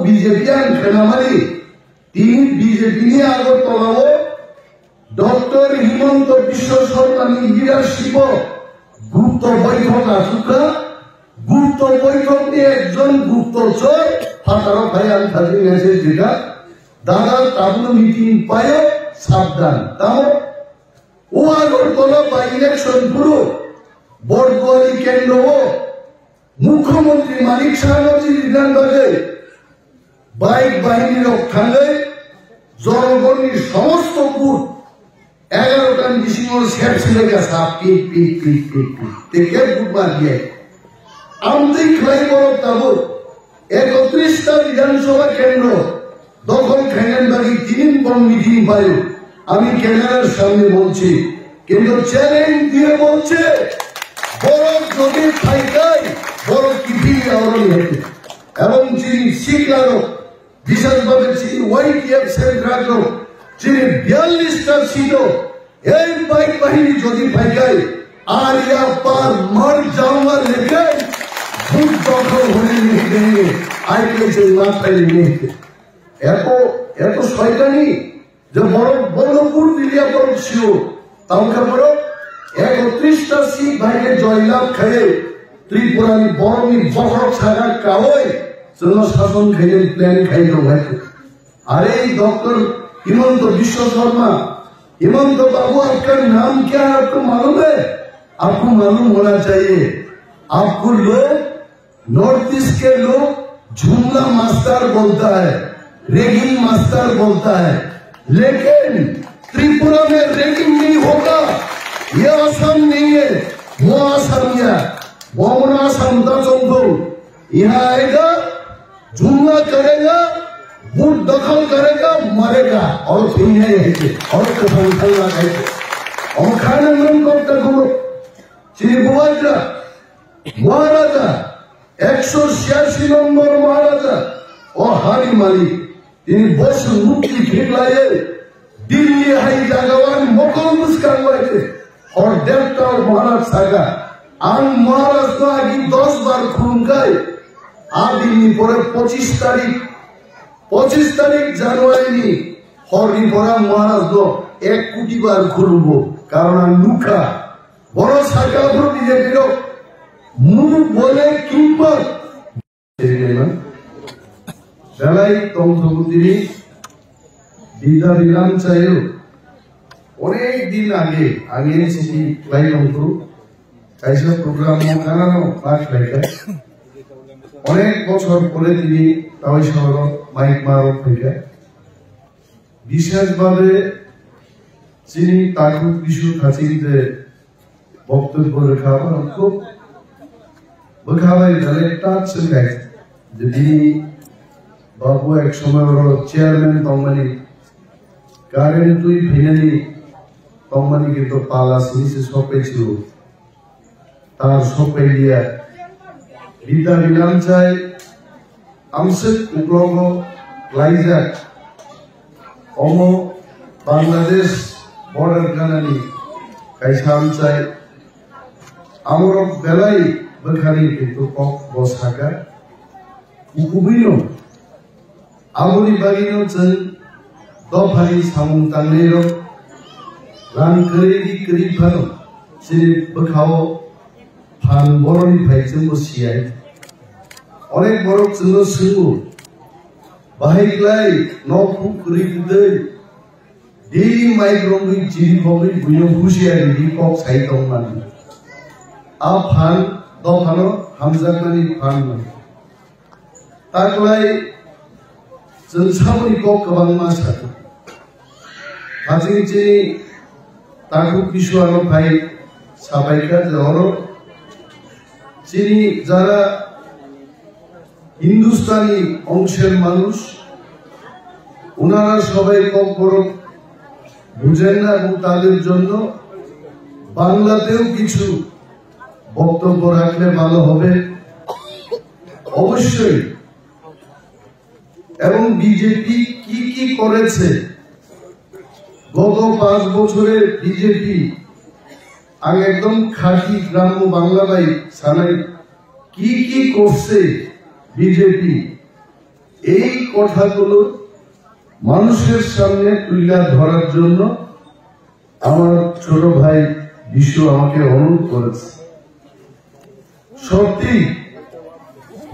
BJP খেনামারি তিনি BJP নিয়ে আগরতলাও doctor Himanta Biswa Sarma leadership গুপ্ত বৈঠক আসুকা গুপ্ত বৈঠক নিয়ে একজন গুপ্তচর ফাটারো ভাই আল খাদিম এসে যেটা দাদা তাবলো মিটিং পায় সাবধান তাও ও আগরতলা বাই ইলেকশন পুরো বড়গোয়ালি কেন্দ্র মুখ্যমন্ত্রী মানিক শাহনজির বিধানবাগে বাইক বাহিনীর রক্ষাঙ্গে জনগণের সমস্ত বুথ 11টা মিশিং সেট ছিল গেছে পিক পিক পিক পিক থেকে বুথ বাড়িয়ে আমদি খাই বড় তাবু 31টা বিধানসভা কেন্দ্র দখল খেঙ্গেনবাগি 3 বড় মিটিং পাই আমি ক্যামেরার সামনে বলছি কিন্তু চ্যালেঞ্জ দিয়ে বলছে বড় যদি ফাইটাই বড় কিপি আওরণ হতে এবং যিনি শিখলারও বিশেষভাবে যিনি ওয়াইটিএফ সেন্ট্রাল যিনি 42টা ছিল এই বাইক বাহিনী যদি ফাইটাই আর ইয়া পার মর যাওয়া লেগে খুব দখল হয়ে নিয়ে দেंगे আইকে যে মাথায় নিয়ে এত শয়তানি যে বড় বড়পুর দিলিয়া বড় ছিল তাওকা বড় 31টা সিট ভাইকে জয়লাভ খায়ে ত্রিপুরানি বড়নি বড় ছাড়া কাওই জনশাসন খাইলে প্ল্যান খাইলো ভাই अरे डॉक्टर हिमंत विश्व शर्मा हिमंत बाबू आपका नाम क्या है आपको मालूम है आपको मालूम होना चाहिए आपको लोग नॉर्थ ईस्ट के लोग झूमला मास्टर बोलता है रेगिंग मास्टर बोलता है लेकिन त्रिपुरा में रेगिंग नहीं होगा ये आसाम नहीं है वो आसाम वो आसाम का यहाँ आएगा जुमला करेगा बूथ दखल करेगा मरेगा और फिर और और खाने मन करते महाराजा 186 नम्बर महाराजा और हारी मालिक इन बस मुक्ति फिरलाए दिल्ली हाई जागवान मोकल मुस्कान थे और देवता और महाराज सागा आन महाराज तो आगे 10 बार खून गए आदि पर 25 तारीख জানুয়ারি হরি পরা মহারাজ তো 1 কোটি বার ঘুরবো কারণ লুকা বড় সরকার বিজেপির মুখ বলে কিংবত বেলাই তমথবুতিনি দিদা দিলাম চাইও অনেক দিন আগে চিঠি লাইলাম তো কাইসা প্রোগ্রাম কানানো পাঠ লেখা অনেক বছর পরে তিনি তাই শহর মাইক মারো থেকে বিশেষভাবে যিনি তাকুক বিশু খাচিতে বক্তব্য রেখাবার খুব বোখাবাই একটা শেখায় যে তিনি বাবু এক সময় চেয়ারম্যান তম্মানি কারেন্ট তুই ভেঙেনি তম্মানি কিন্তু পালা নিচে সপে ছিল তার সপে দিয়া বিদ্যা বিনাম চাই আমসেক উগ্রগ লাইজাক অম বাংলাদেশ বর্ডার কানানি কাইসাম চাই আমার বেলাই বেখানি কিন্তু কক বসাকা উকুবিনো আমরি বাগিনো চল দফারি সামুং তাংনেরো রান করেদি করি ফানো সিরি বখাও ফান বড়নি ভাইজों বসিয়াই অনেক বড় ছিল সুবু বাহিকলাই নকু করি দে দি মাইগ্রোমি জিরি বগি বুইনো বুসিয়াই দি কক সাইতং মান আ ফান দফানো হামজামানি ফান তাকলাই जों सामनि কক गोबां मासा फारसेथिं ताकु बिश्वानो भाई साबायखर जहर যিনি যারা হিন্দুস্তানি অংশের মানুষ ওনারা সবাই কক বড় বুঝেন না এবং তাদের জন্য বাংলাতেও কিছু বক্তব্য রাখলে ভালো হবে অবশ্যই এবং বিজেপি কি করেছে গত 5 বছরে বিজেপি আগে একদম খাঁটি গ্রাম্য বাংলা বাই সানাই কি করছে বিজেপি এই কথাগুলো মানুষের সামনে তুলে ধরার জন্য আমার ছোট ভাই বিশু আমাকে অনুরোধ করেছে। সত্যি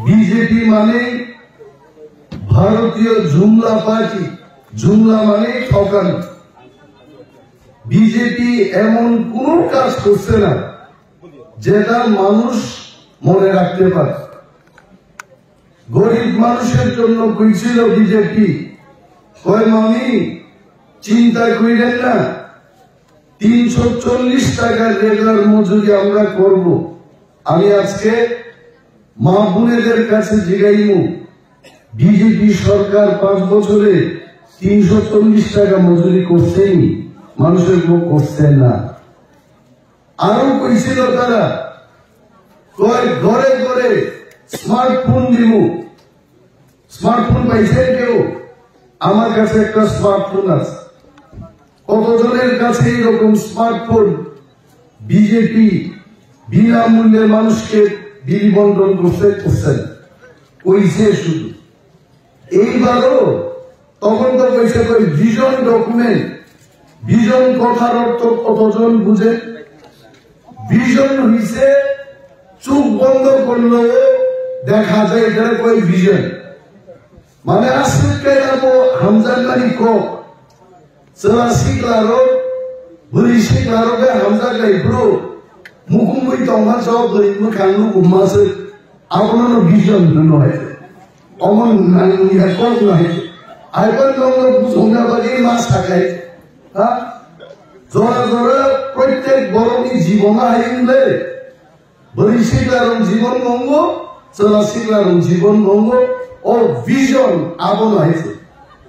বিজেপি মানে ভারতীয় জুমলা পার্টি, জুমলা মানে ঠকানো। বিজেপি এমন কোন কাজ করছে না যেটা মানুষ মনে রাখতে পারে। গরিব মানুষের জন্য কইছিল বিজেপি, কয় মামি চিন্তা করিলেন না, 340 টাকা রেগুলার মজুরি আমরা করব। আমি আজকে মা বোনেদের কাছে জিগাইমু, বিজেপি সরকার 5 বছরে 340 টাকা মজুরি করছেনি, মানুষের মুখ করছেন না। আরো কইছিল তারা, কয় ঘরে ঘরে স্মার্টফোন দিব। স্মার্টফোন পাইছেন কেউ? আমার কাছে একটা স্মার্টফোন আছে। কতজনের কাছে এরকম স্মার্টফোন বিজেপি বিনামূল্যে মানুষকে বিলি বন্টন করছেন? কইছে শুধু। এইবারও তখন তো কইছে ভিশন ডকুমেন্ট। ভিশন কথার অর্থ কতজন বুঝে? ভিশন হইছে চোখ বন্ধ করলো দেখা যায় এটা কই ভিশন। মানে আজকে যাবো হামজানি cock Selasi klaro, berisi klaro ke hamza kai bro, mukumui tongan jawab dari mukanu kumase, apa nono vision nono hai, omon nani ekor nahi, ayat nono busongna bagi mas sakai, ha, zora zora proyek boroni jibona hai inle, berisi klaro jibon mongo, selasi klaro jibon mongo, or vision apa nahi,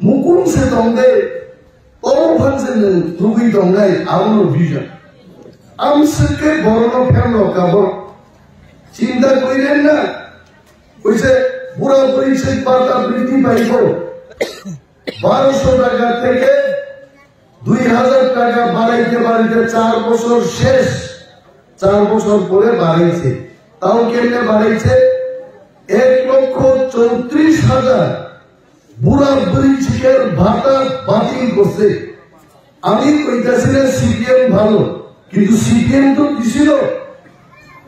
mukum se tongde দুই দঙ্গাই আলো vision আমসকে বড় ফেলো কাবর চিন্তা করিলেন না। কইছে বুড়া বুড়ি পাতা বৃদ্ধি পাইব 1200 টাকা থেকে 2000 টাকা বাড়াইতে বাড়াইতে 4 বছর শেষ, 4 বছর পরে বাড়াইছে। তাও কেমনে বাড়াইছে? 1,34,000 বুড়া বুড়ি চিকের ভাতা বাতিল করছে। আমি কইতেছিলাম সিপিএম ভালো, কিন্তু সিপিএম তো দিছিল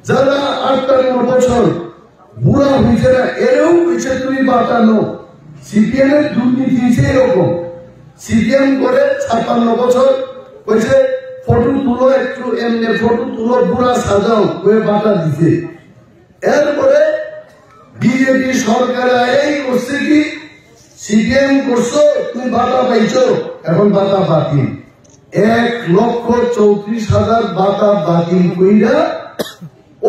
যারা 58 বছর বুড়া হয়েছে না, এরও কইছে তুমি বাতানো। সিপিএম এর দুর্নীতি দিয়েছে এরকম। সিপিএম করে 56 বছর কইছে ফটো তুলো, একটু এমনি ফটো তুলো, বুড়া সাজাও, ওই বাতা দিছে। এরপরে বিজেপি সরকার এই করছে কি, সিপিএম করছো তুমি বাতা পাইছো, এখন বাতা বাতিল। 1,34,000 বাতা বাতিল কইরা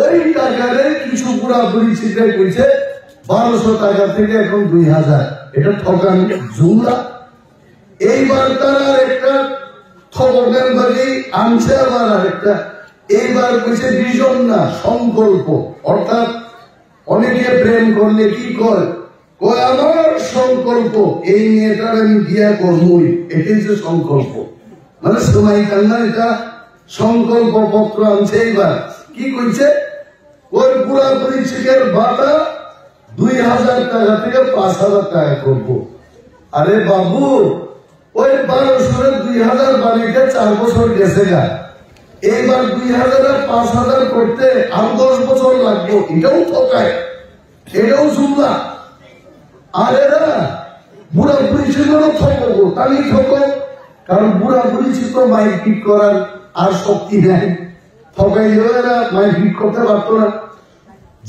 ওই টাকারে কিছু বুড়া বুড়ি ছিটে কইছে 1200 টাকা থেকে এখন 2000। এটা ঠকান জুমলা। এইবার তারা একটা ঠকান বাজি আনছে, আবার আরেকটা এইবার কইছে ভিশন না সংকল্প। অর্থাৎ অনেকে প্রেম করলে কি কয়, কয় আমার সংকল্প এই মেয়েটার আমি বিয়ে করবই, এটাই যে সংকল্প। মানে সময় কান্না এটা সংকল্প পত্র আনছে। এইবার কি কইছে, ওই পুরা পরিচিকের ভাতা 2000 টাকা থেকে 5000 টাকা করবো। আরে বাবু, ওই 1200 2000 বানাইতে 4 বছর গেছে গা। এইবার 2000 আর 5000 করতে আরো 10 বছর লাগবে। এটাও ঠকায়, এটাও জুমলা। আরে না, বুড়া বুড়ি ছিল ঠকবো, তাহলে ঠকো। কারণ বুড়া বুড়ি ছিল মাইক ঠিক করার আর শক্তি নেই, ঠকাইলেও এরা মাইক ঠিক করতে পারতো না।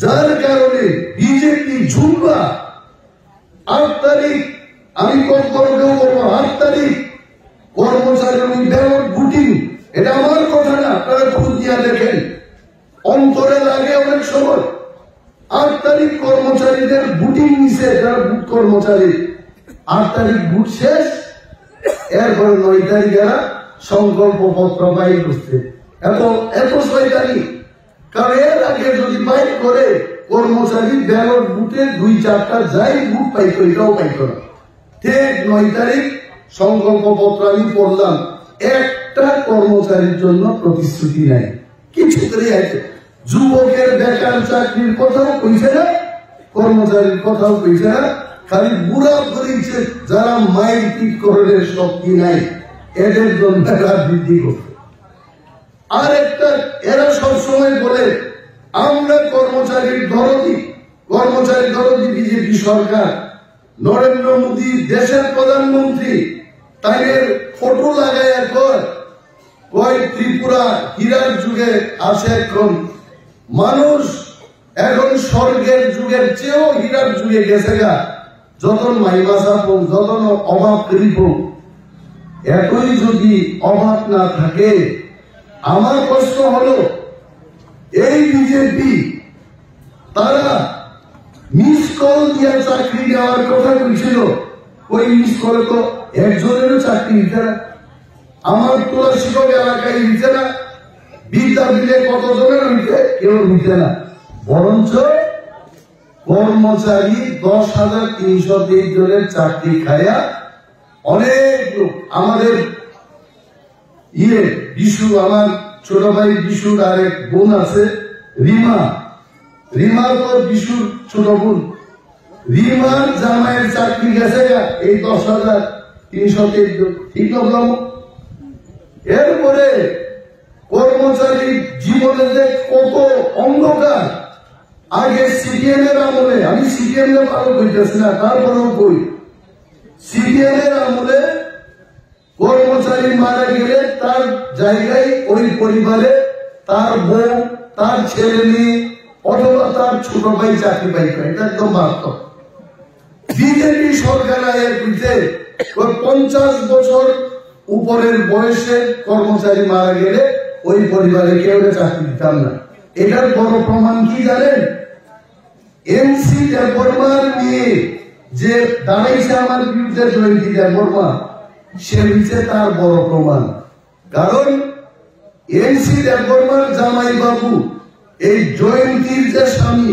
যার কারণে বিজেপি জুমলা। 8 তারিখ আমি কর্মকর্তাও বলবো, 8 তারিখ কর্মচারী ব্যালট বুটিং, এটা আমার কথা না, আপনারা খুব দিয়া দেখেন, অন্তরে লাগে অনেক সময়। 8 তারিখ কর্মচারীদের বুটিং নিছে, যারা বুথ কর্মচারী। 8 তারিখ বুট শেষ, এরপরে 9 তারিখ এরা সংকল্প পত্র বাইর করছে। এত শয়তানি, কারণ এর আগে যদি বাইর করে কর্মচারী ব্যালট বুথে 2-4টা যাই বুট পাইতো, এটাও পাইতো না। ঠিক 9 তারিখ সংকল্প পত্র আমি পড়লাম, একটা কর্মচারীর জন্য প্রতিশ্রুতি নাই, কিছু করে আছে। যুবকের বেকার চাকরির কথাও কইছে না, কর্মচারীর কথাও কইছে না, খালি বুড়া করেছে যারা মায়ের পিট করণের শক্তি নাই এদের জন্য রাজনীতি করতে। আর একটা এরা সবসময় বলে আমরা কর্মচারীর দরদি বিজেপি সরকার, নরেন্দ্র মোদী দেশের প্রধানমন্ত্রী, তাদের ফটো লাগায় কয় ত্রিপুরা হীরার যুগে আছে। এখন মানুষ এখন স্বর্গের যুগের চেয়েও হীরার যুগে গেছে গা। যতন মাইবাসা হোক, যতন অভাব হোক, এতই যদি অভাব না থাকে, আমার প্রশ্ন হলো এই বিজেপি তারা মিস কল দিয়ে চাকরি দেওয়ার কথা বলছিল, ওই মিস কলে তো একজনেরও চাকরি দিতে না। আমার তোলা শিক্ষক এলাকায় দিতে না, বিদ্যা দিলে কতজনের হইতে কেউ দিতে না। বরঞ্চ কর্মচারী 10,323 জনের চাকরি খায়া অনেক লোক, আমাদের বিশু, আমার ছোট ভাই বিশুর আরেক বোন আছে রিমা তো বিশুর ছোট বোন, রিমার জামাইয়ের চাকরি গেছে এই 10,323 জন। ঠিক না? এরপরে কর্মচারী জীবনে যে কত অন্ধকার। আগে সিপিএম এর আমলে, আমি সিপিএম এর ভালো কইতেছি না, তারপরেও কই, সিপিএম এর আমলে কর্মচারী মারা গেলে তার জায়গায় ওই পরিবারে তার বউ, তার ছেলে মেয়ে অথবা তার ছোট ভাই চাকরি পাইত। এটা একদম বাস্তব। বিজেপি সরকার আয়ের পিঠে 50 বছর উপরের বয়সের কর্মচারী মারা গেলে ওই পরিবারে কেউ চাকরি দিতাম না। এটার বড় প্রমাণ কি জানেন? এমসি দেববর্মার মেয়ে যে দাঁড়াইছে আমার বিরুদ্ধে, জয়ন্তী দেববর্মা, সে হচ্ছে তার বড় প্রমাণ। কারণ এমসি দেববর্মার জামাই বাবু এই জয়ন্তীর যে স্বামী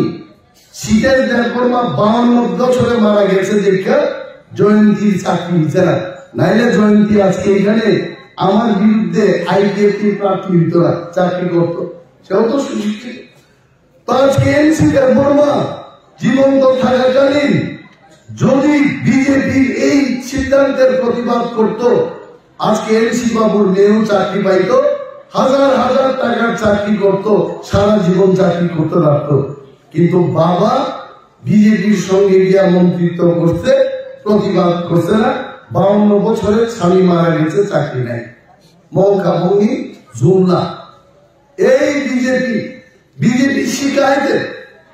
শীতের দেববর্মা 52 বছরে মারা গেছে দেখে জয়ন্তীর চাকরি দিচ্ছে না। নাইলে জয়ন্তী আজকে এখানে আমার বিরুদ্ধে আইপিএফটি প্রার্থী হইত না, চাকরি করতো, সেও তো সুশিক্ষিত। তো আজকে এমসি দেববর্মা জীবন্ত থাকাকালীন যদি বিজেপি এই সিদ্ধান্তের প্রতিবাদ করত, আজকে এমসি বাবুর মেয়েও চাকরি পাইত, হাজার হাজার টাকার চাকরি করত, সারা জীবন চাকরি করতে পারত। কিন্তু বাবা বিজেপির সঙ্গে গিয়া মন্ত্রিত্ব করছে, প্রতিবাদ করছে না। 52 বছরের স্বামী মারা গেছে, চাকরি নাই, মৌকা ভঙ্গি জুমলা। এই বিজেপি শিকায়তে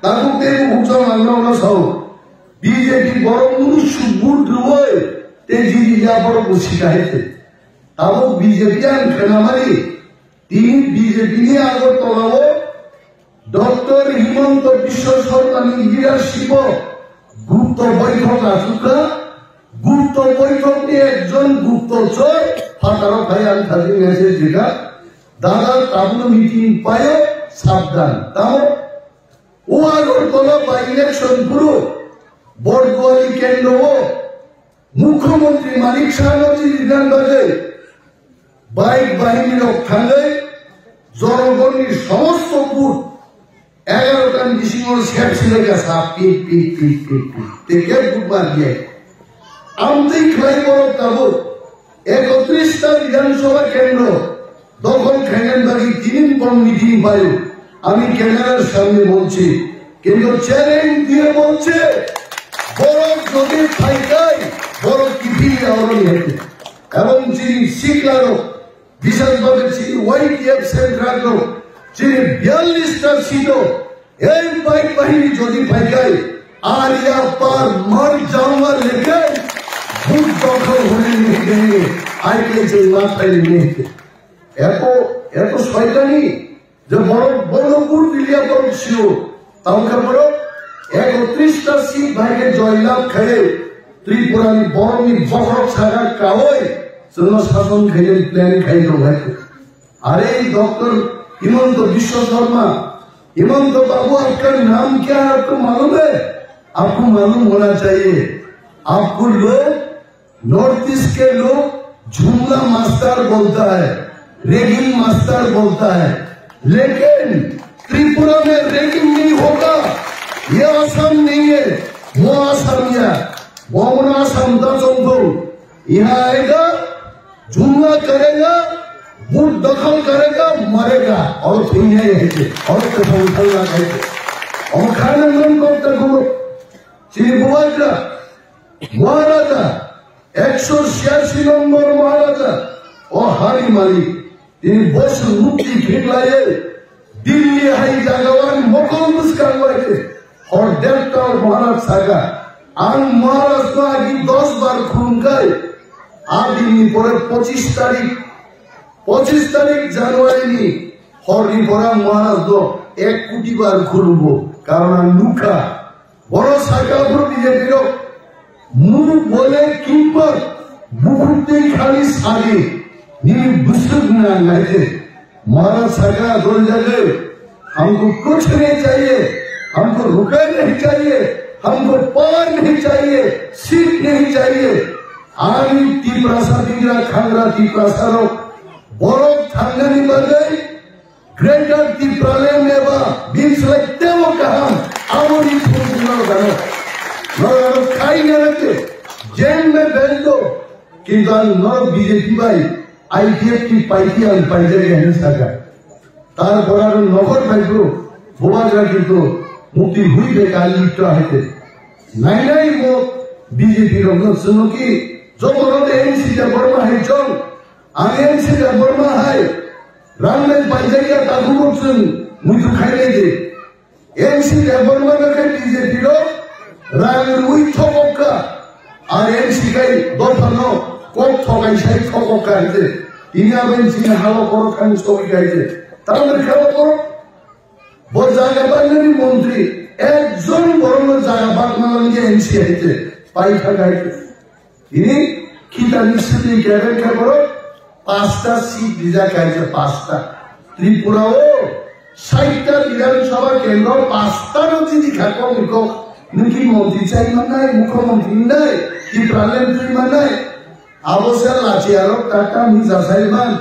তাকে বিজেপি বড় মনুষ্য বুট রয়ে বড় শিকায়তে তাও বিজেপি ফেনামারি তিনি বিজেপি নিয়ে আগরতলাও ডক্টর হিমন্ত বিশ্ব শর্মা লিডারশিপ গুপ্ত বৈঠক আসুকা। গুপ্ত বৈঠক নিয়ে একজন গুপ্তচর ফাটারো ভাই আমি খালি মেসেজ যেটা দাদা তাবলো মিটিং পায় সাবধান। তাও ও আগরতলা বা ইলেকশন পুরো বড়গোয়ালি কেন্দ্র মুখ্যমন্ত্রী মানিক শাহনজির বিধানবাজে বাইক বাহিনী রক্ষাঙ্গে জনগণের সমস্ত বুথ 11টা ডিসিমল সেট ছিল গেছে পিট পিট পিট পিট থেকে বুধবার দিয়ে আমতেই খেলাই বড় তাবুত 31টা বিধানসভা কেন্দ্র দখল খেঙ্গেনবাগি 3 বড় মিটিং পাই। আমি ক্যামেরার সামনে বলছি, কিন্তু চ্যালেঞ্জ দিয়ে বলছে বড় যদি ফাইকাই বড় টিভি আওরণ হেঁটে এবং যিনি শিখলারও বিশেষভাবে যিনি ওয়াইটিএফ সেন্ট্রাল যিনি 42টা সিট এই বাইক বাহিনী যদি ফাইকাই আর ইয়া পার মর যাওয়া লেগে বুথ দখল হয়ে নিয়ে গেলে আইকে যে মাথায় নিয়ে এত শয়তানি যে বড় বড় বুট দিলিয়া বড় ছিল তাহলে বড় 31টা সিট ভাইকে জয়লাভ খেলে ত্রিপুরানি বড়মি বড় ছাড়া কাওয় জন্য শাসন খেলে প্ল্যান খাইল ভাই। আর এই डॉक्टर हिमंत विश्व शर्मा, हिमंत बाबू आपका नाम क्या है आपको मालूम है? आपको मालूम होना चाहिए। आपको लोग नॉर्थ ईस्ट के लोग झुमला मास्टर बोलता है, रेगिंग मास्टर बोलता है, लेकिन त्रिपुरा में रेगिंग नहीं होगा। ये आसाम नहीं है, वो आसामिया मोमना समता चौधो यहाँ आएगा, जुमला करेगा, बूथ दखल करेगा, मरेगा और दुनिया है और कठोर फलना है और खाने मन करते गुरु चिरबुआजा महाराजा 186 नंबर महाराजा और हारी मालिक इन बस मुक्ति फिर लाए दिल्ली हाई जागवान मोकल मुस्कान वाले और देवता और महाराज सागा आन महाराज को आगे 10 बार खून गए आदि पर 25 तारीख জানুয়ারি নি হরি পরা মহারাজ দো 1 কোটি বার খুলবো কারণ লুকা বড় সাকাপুর বিজেপির মুখ বলে কিংবা মুখতে খালি সাগে নি বুসুক না লাগে महाराज सरकार बोल जाए हमको कुछ नहीं चाहिए, हमको रुपए नहीं चाहिए, हमको पावर नहीं चाहिए, सीट नहीं चाहिए। आनी तीप्रासा दिगरा खांगरा तीप्रासा रो बोरो थांगनी बजाय ग्रेटर तीप्राले में बा बीच लगते वो कहाँ आवरी फूटना बनो नर खाई न रखे जेल में भेज दो कि दान नर बीजेपी भाई आईटीएफ की पाइकी और पाइजरी है सका तार परार नगर भाईको भोवाजरा की तो मुक्ति हुई बेकार लिप्टा है थे नहीं वो बीजेपी रंग सुनो कि जो बोलते एनसी का बर्मा है चल आईएनसी का बर्मा है रामदेव पाइजरी का ताकू सुन मुझे खाई नहीं थे एनसी का बर्मा में कहीं बीजेपी रो रामदेव हुई थोक का आईएनसी का दो फनो कोक थोकाई शाही थोको कहते इन्हें अपन चीन हालो करो खान स्टोरी कहते तब मैं क्या करो वो जागा बांधने मंत्री एक जोन बोलने जागा बांधने के एनसी है थे पाई था कहते इन्हें कितना निश्चित क्या करो पास्ता सीट दिया कहते पास्ता त्रिपुरा वो साइटा विधानसभा केंद्र पास्ता रोटी दिखा को उनको निकी मंत्री चाहिए मना है मुख्यमंत्री नहीं कि प्रधानमंत्री मना है आवश्यक लाचियारो टाटा मिजा साइमान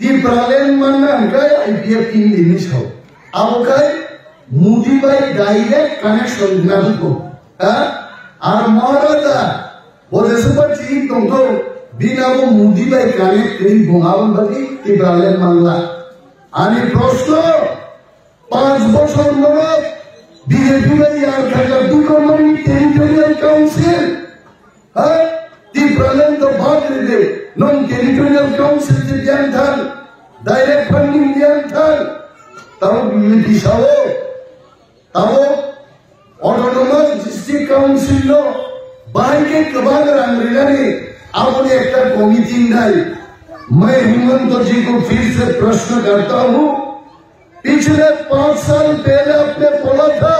ती प्रलेन मन्ना गए आईपीएफ की निमिष हो अब गए मोदी भाई डायरेक्ट कनेक्शन ना को और महाराजा बोले सुपर चीज तुमको बिना वो मोदी भाई कनेक्ट करी भुंगावन बगी ती प्रलेन मांगला आने प्रश्न 5 বছর ধরে बीजेपी भाई यार खाकर दुकानों टेरिटोरियल काउंसिल ती प्रलेन तो भाग रहे नॉन टेरिटोरियल काउंसिल से ध्यान था डायरेक्ट फंडिंग ध्यान था तब मिली सावो तब ऑटोनोमस डिस्ट्रिक्ट काउंसिल लो बाहर के कबाग रंगरीला ने आपने एक कमिटी नहीं मैं हेमंत जी को फिर से प्रश्न करता हूँ पिछले 5 साल पहले आपने बोला था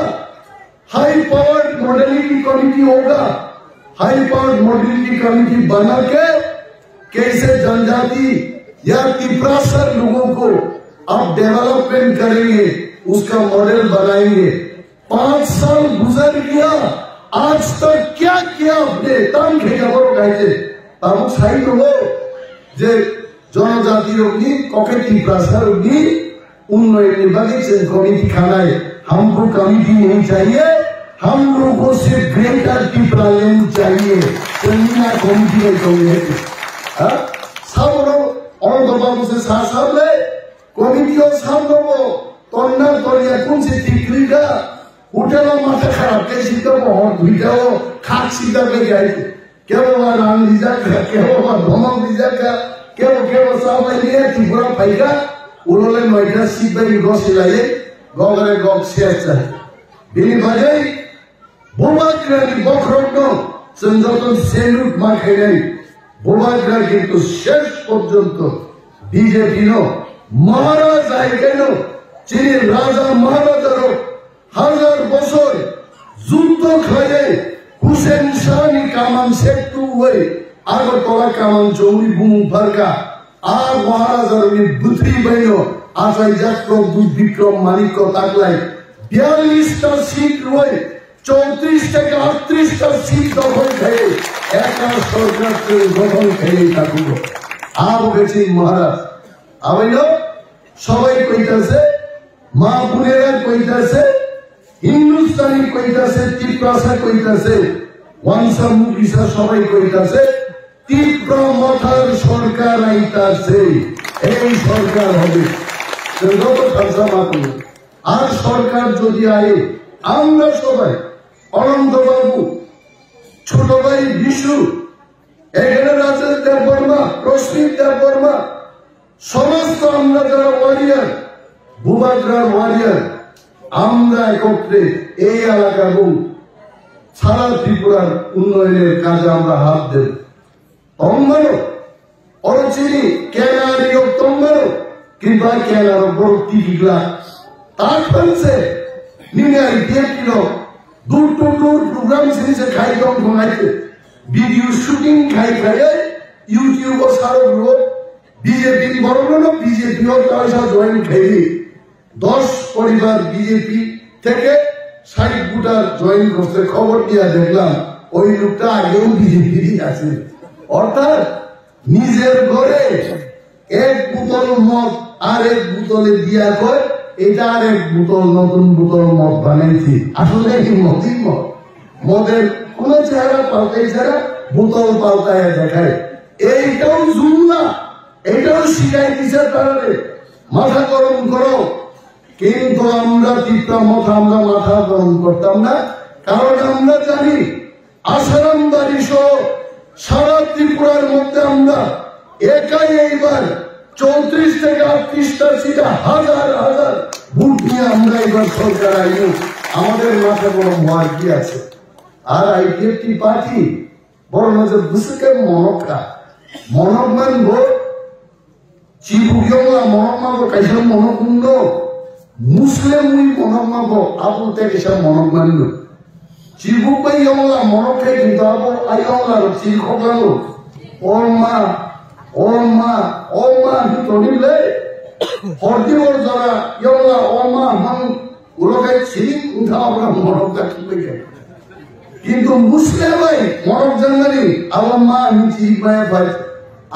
हाई पावर्ड मॉडलिटी कमिटी होगा हाई पावर्ड मॉडलिटी कमिटी बना के कैसे जनजाति या तिप्रासर लोगों को आप डेवलपमेंट करेंगे उसका मॉडल बनाएंगे 5 साल गुजर गया आज तक क्या किया आपने तम खेजाबरो कहते तब साइड हो जे जनजाति रोगी कोके तिप्रासर रोगी उन्नयन विभाग से कमिटी खाना है हमको कमिटी नहीं चाहिए हम लोगों से ग्रेटर टिप्रालेन चाहिए चंदीना कमिटी है सब लोग और बाबू से साथ ले कमिटी और सब लोगों तोड़ना तोड़िया कौन से टिकरी का उठेलो माथा खराब के सीधा वो और भीगा वो खाक सीधा पे गए थे क्या वो राम लीजा का क्या वो धोमक लीजा का क्या वो सब लिए त्रिपुरा फाइका उन्होंने नोएडा सीधा इनको सिलाये गौगरे गौग से अच्छा बिनी बाजे बुबाग्रानी बखरोटो संजोतन सेलुट माखेगनी बुबाग्रा किंतु शेष पर्यंत बीजेपी नो महाराज आएगेनो चिनी राजा महाराजा रो 1000 বছর যুদ্ধ খেলে হুসেন শাহনি কামান সেটু হয়ে আগরতলা কামান চৌরি বুম ফারকা আর মহারাজার বুদ্ধি বাইনো আজাই যাত্র বিক্রম মানিক তাকলাই 42টা সিট রয়ে 34 থেকে 38টা সিট দখল খেয়ে একা সরকার দখল খেয়ে থাকুক আর গেছি মহারাজ আবাইলো সবাই কইতাছে মা বোনেরা কইতাছে হিন্দুস্তানি কইতাছে তিপ্রাসা কইতাছে ওয়ানসা মুকিসা সবাই কইতাছে তীব্র মাথার সরকার আইতাছে, এই সরকার হবে যত খরচা মাত্র। আর সরকার যদি আয়ে আমরা সবাই, অনন্ত বাবু, ছোট ভাই বিশু, এখানে রাজেশ দেব বর্মা, রশ্মিক দেব বর্মা, সমস্ত আমরা যারা ওয়ারিয়ার, ভূবাগ্রার ওয়ারিয়ার, আমরা একত্রে এই এলাকা এবং সারা ত্রিপুরার উন্নয়নের কাজে আমরা হাত দেব। তম্বানো অরচিনি কেনারি তম্বানো কিংবা কেনার বড় টিকিগুলা তার ফেলছে নিনে দিয়ে কিলো দূর প্রোগ্রাম সিরিজে খাই কম ঘুমাইতে ভিডিও শুটিং খাই খাইয়ে ইউটিউব ও সারো বিজেপি বড় বিজেপি পয়সা জয়েন খাইলি 10 পরিবার বিজেপি থেকে 60 ভোটার জয়েন করতে খবর দিয়া দেখলাম ওই লোকটা আগেও বিজেপি আছে। অর্থাৎ নিজের ঘরে এক বোতল মদ আর এক বোতলে দিয়া কয় এটা আর এক বোতল নতুন বোতল মদ বানাইছি, আসলে কি মদই মদ, মদের কোন চেহারা পাল্টাই ছাড়া বোতল পাল্টায় দেখায়। এইটাও জুম না, এটাও শিখাই দিছে তারা, মাথা গরম করো। কিন্তু আমরা তীব্র আমরা মাথা গরম করতাম না, কারণ আমরা জানি আসারাম বাড়ি সহ সারা ত্রিপুরার মধ্যে আমরা একাই এইবার 34 থেকে 38টা সিটে হাজার হাজার ভোট নিয়ে আমরা এবার সরকার আইব। আমাদের মাথা বড় মার কি আছে। আর আইপিএফটি পার্টি বড় নজর দুসকে মনকা মনক মানব চিবুকিওলা মনক মানব কাইসা মনকুন্দ মুসলিম মুই মনক মানব আপু থেকে সব মনক মানব চিবুক পাই ইয়লা মনক খাই কিন্তু আপু আইয়লা চিল খোকালো ওর মা তরিলে হরদি ওর যারা ইয়লা ওর মা হাম উলোকে ছিলি উঠা আমরা মনক দেখতে গেল। কিন্তু মুসলিম ভাই মনক জানালি আমার মা আমি চিল পায় ভাই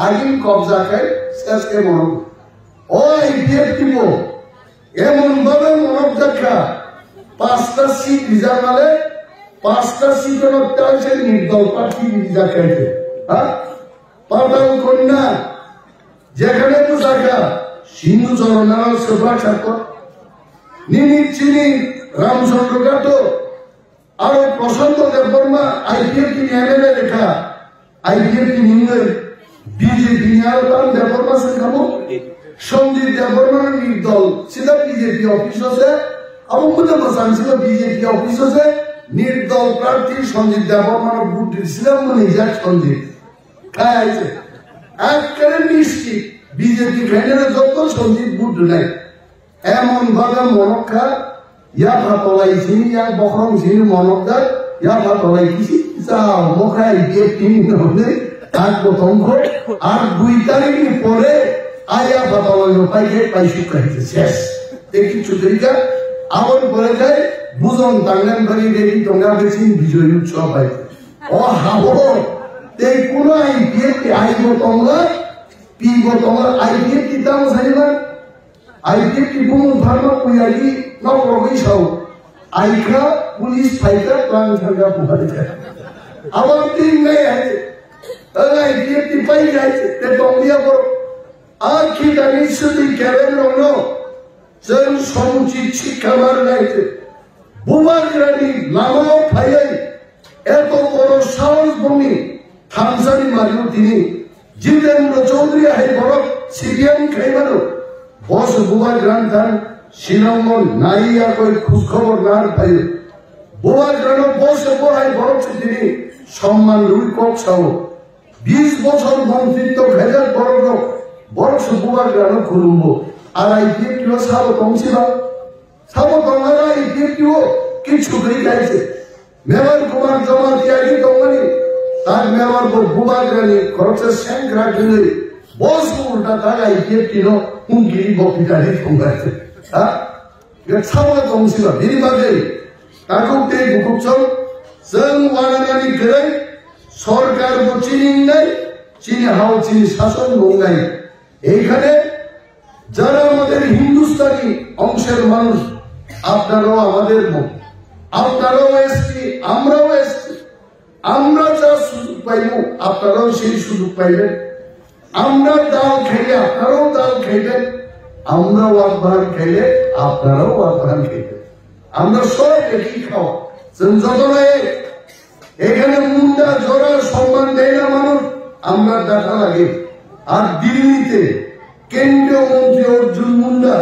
আগিন কবজা খাই শেষকে মনক ওই বিয়ে দিব এমন ভাবে মনক দেখা 5টা সিট রিজার্ভ নালে 5টা সিটের সে নির্দল প্রার্থী রিজার্ভ খাইছে। হ্যাঁ পাতাল কন্যা যেখানে তো জায়গা সিন্ধু চরণার সেবা ঠাকুর নিনি চিনি রামচন্দ্র ঘাটো আরো প্রশান্ত দেববর্মা আইপিএফটি এমএলএ লেখা আইপিএফটি নিন্দে বিজেপি নিয়ারবান দেববর্মা সে খাবো সঞ্জিত দেববর্মার নির্দল সেটা বিজেপি অফিস আছে এবং মধ্যে বসান ছিল বিজেপি অফিস আছে নির্দল প্রার্থী সঞ্জিত দেববর্মার ভোট দিয়েছিলাম নিজের সঞ্জিত খাইছে একেবারে নিশ্চিত বিজেপি ফ্যানের যত সঞ্জিত ভোট নাই এমন ভাবে মনকা ইয়া ভাতলাইছি ইয়া বখরম ছিল মনকদার ইয়া ভাতলাই কিছু যাও মখাই দিয়ে 3 হলে আর প্রথম আর 2 তারিখ পরে আয়া ভাতলাই পাইকে পাইছি খাইছে শেষ দেখি চুদরিকা আবার বলে যায় বুঝন টাঙ্গান বাড়ি দেখি তোমরা বেশি বিজয় উৎসব হয় ও হাবো এই কোন আইপিএফটি আইব তোমরা পিব তোমরা আইপিএফটি দাম জানিবা আইপিএফটি কোনো ধর্ম কইয়ালি নবরবই সাউ আইকা পুলিশ ফাইটার প্লান থাকা পুহারে যায় আবার তিন নাই আছে আইপিএফটি পাই যাচ্ছে তে তোমরা বড় আর কি জানি শুধু কেন লগ্ন যেন সমুচিত শিক্ষা মার নাইছে বুমাগ্রানি নামও ফাইলাই এত বড় সাহস ভূমি থামসানি মারিও তিনি জিতেন্দ্র চৌধুরী হাই বড় সিপিএম খাইবারো বস বুমাগ্রান থান শিলঙ্গ নাইয়া কই খোঁজ খবর না পাই বুমাগ্রান বসে বহাই বড় তিনি সম্মান লুই কক সাহ 20 বছর মন্ত্রিত্ব ভেজাল বড় বুমাগ্রান খুলুম্ব আর আইপিএফটি সাব কমছিল সাব বাংলা আইপিএফটি কিছু করে গাইছে মেয়র কুমার জমা দিয়াই দঙ্গানি তার মেয়র বুমাগ্রানি খরচের স্যাংরা দিলে বস উল্টা তার আইপিএফটি হুমকি বক্তৃতারি সংঘাতে হ্যাঁ সাব কমছিল বিরিবাদে কাকুতে গুকুচল जों वारानानि गै সরকার চিনি নাই চিনি হাও চিনি শাসন গঙ্গাই এইখানে যারা আমাদের হিন্দুস্তানি অংশের মানুষ আপনারাও আমাদের মত আপনারাও এসছি আমরাও এসছি আমরা যা সুযোগ পাইব আপনারাও সেই সুযোগ পাইবেন। আমরা ডাল খাইলে আপনারাও ডাল খাইবেন, আমরা ওয়াকবাহান খাইলে আপনারাও ওয়াকবাহান খাইবেন। আমরা সব একই খাওয়া যত এখানে মুন্ডা জোড়া সম্মান দেয় না মানুষ, আমরা দেখা লাগে। আর দিল্লিতে কেন্দ্রীয় মন্ত্রী Arjun Munda,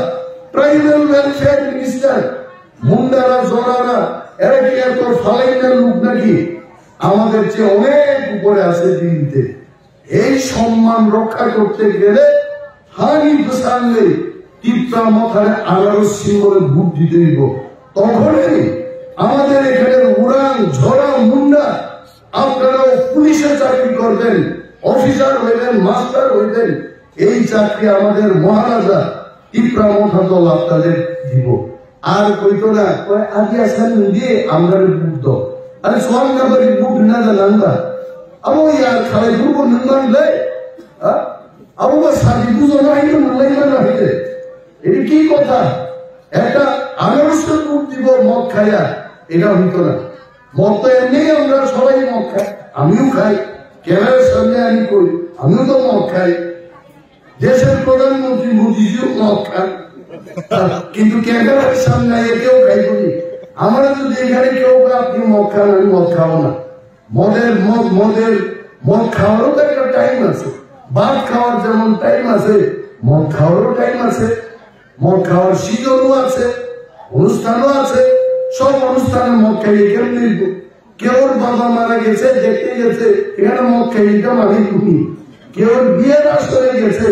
tribal welfare minister, মুন্ডারা জোড়ারা এরা কি এত ফালাইনার লোক নাকি? আমাদের চেয়ে অনেক উপরে আছে দিল্লিতে। এই সম্মান রক্ষা করতে গেলে হানি প্রসাঙ্গে টিপটা মাথায় আনারস সিম্বলে ভোট দিতে দিব। তখনই আমাদের এখানে উড়ান ঝরা মুন্ডা আপনারাও পুলিশে চাকরি করবেন, অফিসার হইবেন, মাস্টার হইবেন। এই চাকরি আমাদের মহারাজা টিপরা মাথা দল আপনাদের দিব। আর কইতো না আগে আসেন দিয়ে আমরা বুট দাও, আরে সোয়ান নাম্বারি বুট না জানাঙ্গা আবো ইয়ার খালাই দুর্ব নির্মাণ দেয় আবু বা সাজি পুজো না হইতে মূল্যায়ন না হইতে, এটা কি কথা? একটা আনারসের বুট দিব মদ খাইয়া, এটা হইতো না। মদ তো এমনি আমরা সবাই মদ খাই, আমিও খাই, ক্যামেরার সামনে আমি কই আমিও তো মদ খাই, দেশের প্রধানমন্ত্রী মোদীজিও মদ খান, কিন্তু ক্যামেরার সামনে কেউ খাই করি। আমরা যদি এখানে কেউ আপনি মদ খান, আমি মদ খাবো না। মদ খাওয়ারও তো একটা টাইম আছে, ভাত খাওয়ার যেমন টাইম আছে মদ খাওয়ারও টাইম আছে। মদ খাওয়ার সিজনও আছে, অনুষ্ঠানও আছে। সব অনুষ্ঠানে মদ খাইয়ে কেমনি কেউ বাবা মারা গেছে দেখতে গেছে, এখানে মদ খাইয়েটা মানে তুমি। কেউ বিয়ের আসরে গেছে,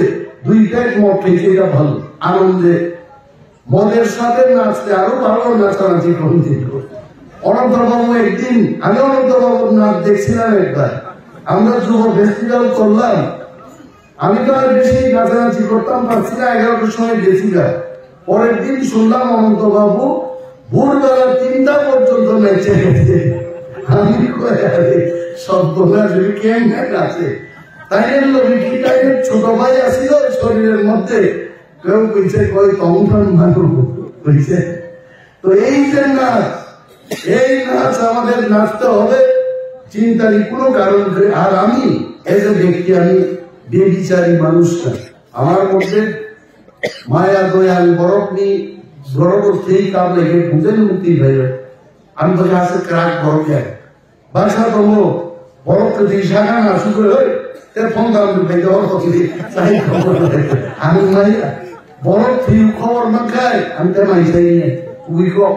দুইটাই মদ খাইছে, এটা ভালো আনন্দে। মদের সাথে নাচতে আরো ভালো নাচানাচি করেছিল অনন্তবাবু একদিন। আমি অনন্তবাবুর নাচ দেখছিলাম একবার, আমরা যুব ফেস্টিভ্যাল করলাম। আমি তো আর বেশি নাচানাচি করতাম পারছি না, 11টার সময় গেছিলাম। পরের দিন শুনলাম অনন্তবাবু ভোরবেলা 3টা পর্যন্ত নেচে গেছে। আমি শব্দ আছে তাই ছোট ভাই আসিল শরীরের মধ্যে, কেউ কইছে কই তখন কইছে। তো এই যে নাচ, এই নাচ আমাদের নাচতে হবে, চিন্তারই কোনো কারণ নেই। আর আমি এজ এ ব্যক্তি, আমি বেবিচারী মানুষ না, আমার মধ্যে মায়া দয়া, আমি বরফ নিই, বরফ সেই কাম লেগে বুঝেন মুক্তি ভাইবে। আমি তোকে আসে ক্রাক বরফ যায় বাসা তোমো বরফকে দিয়ে শাখা না শুরু হয় তার ফোন দাম ভাই আমি মাই বরফ থেকে খবর না খায়, আমি তার মাই চাই খুবই কম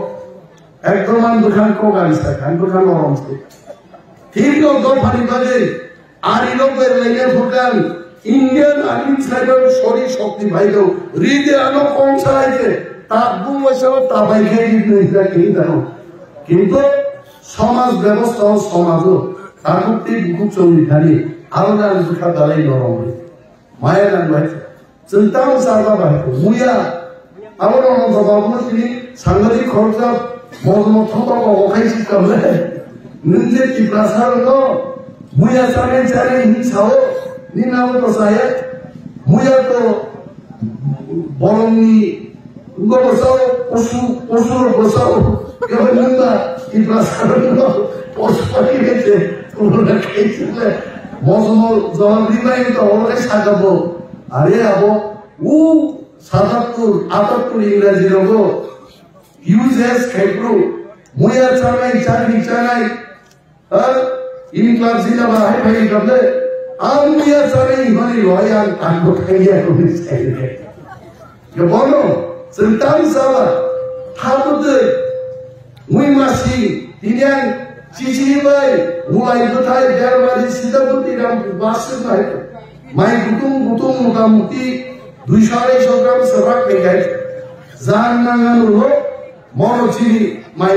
একদম আমি দোকান কোক আনিস আমি দোকান নরম ঠিক তো ফানি বাজে। আর এই লোকের লাইনে ফুটান ইন্ডিয়ান আর্মি সাইডের শরীর শক্তি ভাইলেও হৃদয় আনো কম চালাইছে তার দু বছর তা ভাই খেয়ে জানো। কিন্তু সমাজ ব্যবস্থা সমাজও তার প্রতি খুব চল্লি খালি আরো দুঃখা দাঁড়াই নরম মায়ের ভাই চিন্তাও সারবা ভাই মুইয়া আমার অনন্তবাবু তিনি সাংবাদিক খরচা মত অখাইছি করলে নিজে কি প্রাসার মুইয়া চালে চালে হিংসাও নি নাম তো সাহেব মুইয়া তো বরংনি বসাও পশু পশুর বসাও কেবল নিন্দা কি প্রাসার পশু পাখি গেছে তোমরা খেয়েছিলে মজমল জবাব দিবাই তো ওকে সাজাবো। আরে আবো ও 77-78 ইংরেজি লোক ইউজ হ্যাজ খেপ্রু মুইয়া চালাই চাকরি চালাই ইন ক্লাস দিনা ভাই ভাই করলে আর মুইয়া চালাই মানে লয়াল কাণ্ড খাইয়া করে চাইলে যে বলো চিন্তাম সাবা থাকতে মুই মাসি তিনিয়ান চিচিরি ভাই মুই কোথায় দেড়বাজি সিদ্ধাপতি রাম বাসে ভাই মাই গুতুম গুতুম মোটামুটি 200-250 গ্রাম সেবা খাই যার নাঙ্গান হলো মরচিনি মাই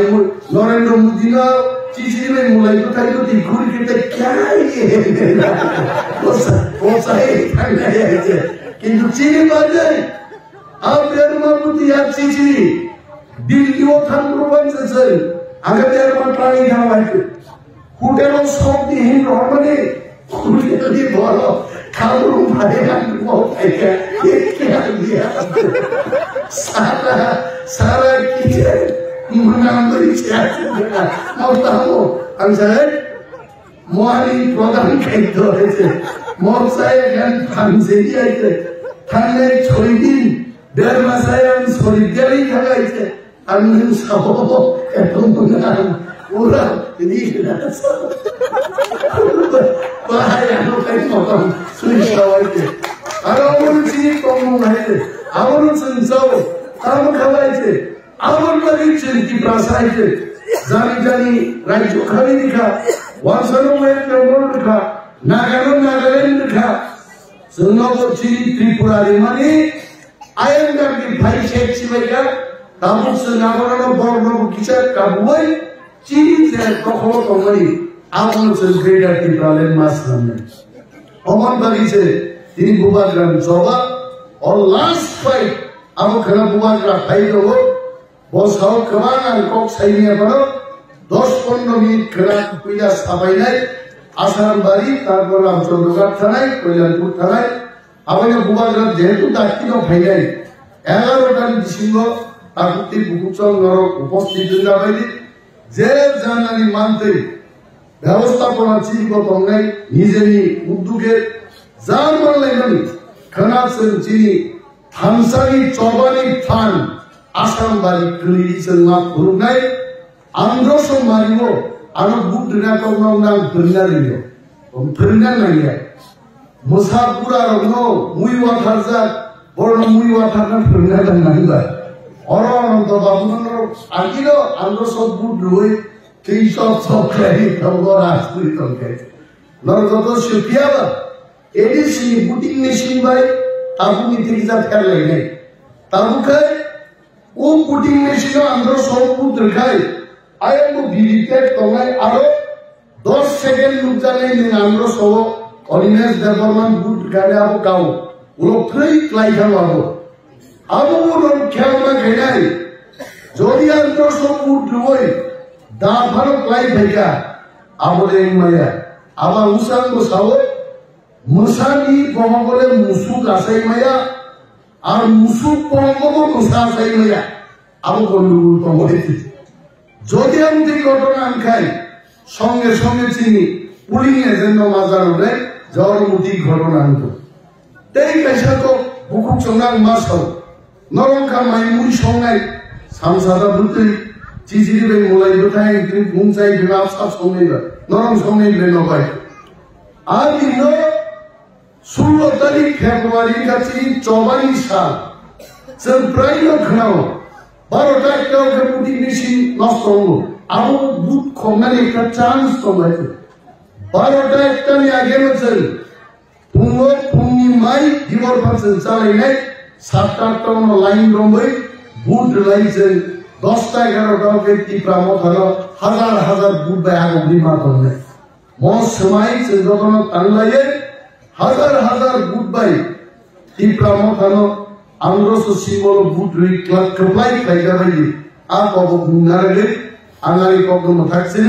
নরেন্দ্র মোদী না চিচিরি ভাই মুলাই কোথায় তো ঘুরি খেতে খাই কিন্তু চিনি বাজে আপনার মামুতি আর চিচিরি দিল্লিও থান প্রবঞ্চেছে আগে আমার প্রাণী খাওয়াইছে হোটেলও শক্তিহীন রমণী খুঁড়ি বড় খাবো ভাই সারা সারা কি মনে আমি মহানি প্রধান খাদ্য হয়েছে মশাই এখন থানছে দিয়েছে থানলে 6 দিন 1.5 মাসে শরীর গেলেই থাকাইছে আর সব এখন ওরা আর আমার চিনি কম হয়েছে আমারও চিনছাও তারও খাওয়াইছে আমার লাগিয়েছেন কি প্রাসাইছে জানি জানি রাজ্য খালি লিখা ওয়াসানো লিখা নাগাল্যান্ড লিখা চিনি ত্রিপুরারি মানে আয়ঙ্গারকে ভাই শেখ শিবাইকা তাবুক নাগরানো বর্ণ কিসের কাবুই চিনি কখনো কমাই আমার গ্রেটার ত্রিপুরালের মাস নামে অমন বাগিছে তিনি বুবাগ্রাম জবা और लास्ट फाइट अब खना बुबाग्रा फाइट हो बसाव कमान आं कक साइनिया बनो 10-15 मिनिट खना कुइला साबायनाय आसारामबारि तारपर रामचंद्रघाट थानाय कल्याणपुर थानाय आबायनो बुबाग्रा जेहेतु दाखिनो फाइनाय 11 डिसेम्बर ताकुति बुकुचल नरक उपस्थित जाबायदि जे जानानि मानते ব্যবস্থাপনা চিন্তা তংনাই নিজেনি উদ্যোগে যার মানলাইনি খানাছেন চিনি থানসানি চবানি থান আসামবাড়ি ক্লিরিছেন না ফুরুনাই আন্দ্রসম মারিব আরো বুদ্ধনা কংনাং ধন্যারিও ধন্যা নাইয়া মুসাফুরা রগ্ন মুইওয়া থারজা বড় মুইওয়া থারনা ধন্যা নাইবা অরন্ত বাবুনর আগিলো আন্দ্রসম বুদ্ধ রই এই সব সরকারি খবর আসুই তংকে নরগত সুফিয়াবা এডিসি বুটিং মেশিন বাই তাবুনি থেকে যা ফের লাগে তাবুকাই ও বুটিং মেশিন আমরা সব পুত্র খাই আয়ো ভিডিতে তঙ্গাই আরো 10 সেকেন্ড লুক জানে নি আমরা সব অরিনেস দেবরমান বুট গাড়ি আবো গাও উলফ্রই ক্লাই খাওয়াবো আবো রন খেলনা গাইনাই যদি আমরা সব বুট রই दा भारत लाई भैया आबोले माया आबा उसान को साओ मुसानी पहबले मुसुक आसाई माया और मुसुक पहबले मुसा आसाई माया आबो बंधु तमरे যদি আমি ঘটনা আনখাই সঙ্গে সঙ্গে চিনি পুলিং এজেন্ট মাজার হলে জরমুটি ঘটনা আনতো তাই কাইসা তো বুকুক চঙ্গাং মাসাও নরংকা মাইমুই সঙ্গাই সামসাদা দুতেই চিচিরিবে মোলাই দোথাই তুমি ঘুমচাই বিভাগ সব সঙ্গেইবা নরম সঙ্গেইবে নবাই আর দিন 16 তারিখ ফেব্রুয়ারি কাছে 44 সাল সব প্রায় লক্ষণাও 12টা একটা ওকে পুটি বেশি নষ্ট হলো আরো বুক খঙ্গালে একটা চান্স কমাইছে 12টা একটা নিয়ে আগে বলছেন পুঙ্গি মাই দিবর পাচ্ছেন চালাই নাই 7-8টা লাইন রম্বই বুট লাইছেন 10-11টা ব্যক্তি প্রামত হলো হাজার হাজার বুট বাই আগবি মাতনে মস সময় যতন তাংলায়ে হাজার হাজার বুট বাই তি প্রামত হলো আন্দ্রস সিম্বল বুট রি ক্লাক ক্লাই খাইগা বাই আ কব গুনারে আনারি কব থাকছে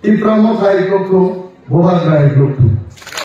তি প্রামত হাই কব ভোবা গায় কব